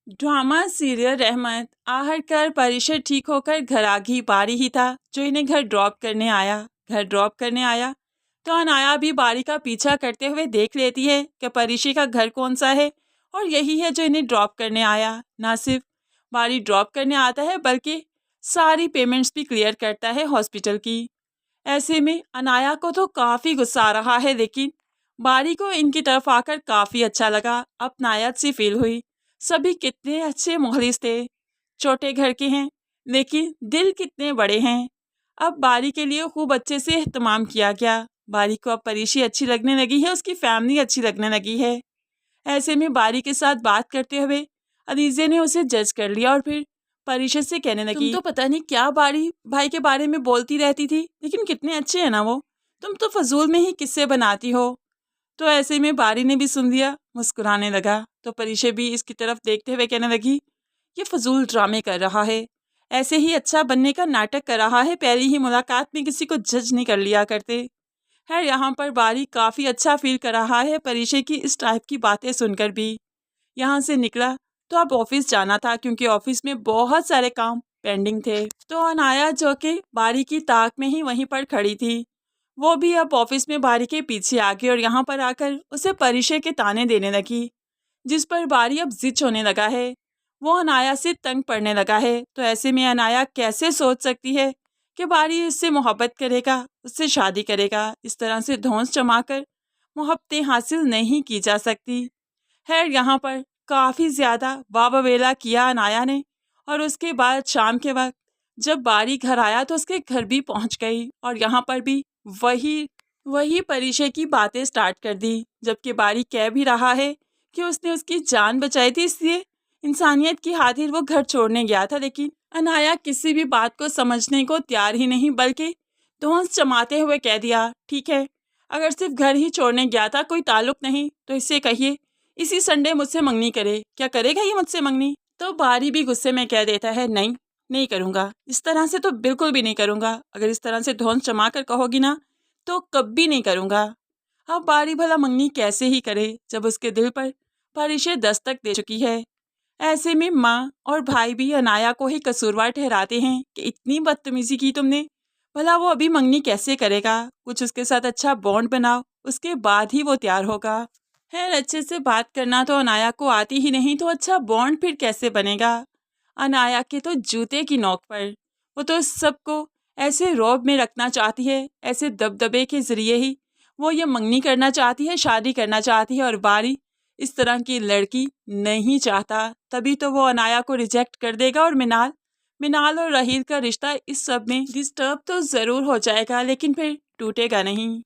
Drama serial रहमत आहट कर परिषद ठीक होकर घर आ गई। बारी ही था जो इन्हें घर ड्रॉप करने आया तो अनाया भी बारी का पीछा करते हुए देख लेती है कि परिषद का घर कौन सा है और यही है जो इन्हें ड्रॉप करने आया। ना सिर्फ बारी ड्रॉप करने आता है बल्कि सारी पेमेंट्स भी क्लियर करता है हॉस्पिटल की। ऐसे में अनाया को तो काफ़ी गुस्सा आ रहा है, लेकिन बारी को इनकी तरफ आकर काफ़ी अच्छा लगा, अपनायत सी फील हुई। सभी कितने अच्छे मुखलिस थे, छोटे घर के हैं लेकिन दिल कितने बड़े हैं। अब बारी के लिए खूब अच्छे से एहतमाम किया गया। बारी को अब परीशी अच्छी लगने लगी है, उसकी फैमिली अच्छी लगने लगी है। ऐसे में बारी के साथ बात करते हुए अदीजे ने उसे जज कर लिया और फिर परिषद से कहने लगी, तुम तो पता नहीं क्या बारी भाई के बारे में बोलती रहती थी, लेकिन कितने अच्छे हैं ना वो, तुम तो फजूल में ही किस्से बनाती हो। तो ऐसे में बारी ने भी सुन लिया, मुस्कुराने लगा। तो परिषद भी इसकी तरफ देखते हुए कहने लगी, ये फजूल ड्रामे कर रहा है, ऐसे ही अच्छा बनने का नाटक कर रहा है, पहली ही मुलाकात में किसी को जज नहीं कर लिया करते। है यहाँ पर बारी काफ़ी अच्छा फील कर रहा है परिषद की इस टाइप की बातें सुनकर भी। यहाँ से निकला तो अब ऑफिस जाना था, क्योंकि ऑफिस में बहुत सारे काम पेंडिंग थे। तो अनाया जो कि बारी की ताक में ही वहीं पर खड़ी थी, वो भी अब ऑफिस में बारी के पीछे आ गई और यहाँ पर आकर उसे परिषद के ताने देने लगी, जिस पर बारी अब जिद होने लगा है, वो अनाया से तंग पड़ने लगा है। तो ऐसे में अनाया कैसे सोच सकती है कि बारी इससे मोहब्बत करेगा, उससे शादी करेगा। इस तरह से धौंस जमाकर मोहब्बतें हासिल नहीं की जा सकती है। यहाँ पर काफ़ी ज़्यादा वावेला किया अनाया ने, और उसके बाद शाम के वक्त जब बारी घर आया तो उसके घर भी पहुँच गई और यहाँ पर भी वही परिषद की बातें स्टार्ट कर दी। जबकि बारी कह भी रहा है कि उसने उसकी जान बचाई थी, इसलिए इंसानियत की खातिर वो घर छोड़ने गया था। लेकिन अनाया किसी भी बात को समझने को तैयार ही नहीं, बल्कि धौंस जमाते हुए कह दिया, ठीक है, अगर सिर्फ घर ही छोड़ने गया था, कोई ताल्लुक नहीं, तो इससे कहिए इसी संडे मुझसे मंगनी करे। क्या करेगा ये मुझसे मंगनी? तो बारी भी गुस्से में कह देता है, नहीं करूँगा, इस तरह से तो बिल्कुल भी नहीं करूँगा। अगर इस तरह से धौंस जमा कर कहोगी ना तो कभी नहीं करूँगा। अब बारी भला मंगनी कैसे ही करे जब उसके दिल पर परिषद दस्तक दे चुकी है। ऐसे में माँ और भाई भी अनाया को ही कसूरवार ठहराते हैं कि इतनी बदतमीजी की तुमने, भला वो अभी मंगनी कैसे करेगा, कुछ उसके साथ अच्छा बॉन्ड बनाओ, उसके बाद ही वो तैयार होगा। खैर, अच्छे से बात करना तो अनाया को आती ही नहीं, तो अच्छा बॉन्ड फिर कैसे बनेगा। अनाया के तो जूते की नोक पर, वो तो सबको ऐसे रौब में रखना चाहती है, ऐसे दबदबे के जरिए ही वो ये मंगनी करना चाहती है, शादी करना चाहती है, और बारी इस तरह की लड़की नहीं चाहता। तभी तो वो अनाया को रिजेक्ट कर देगा और मिनाल और रहील का रिश्ता इस सब में डिस्टर्ब तो ज़रूर हो जाएगा, लेकिन फिर टूटेगा नहीं।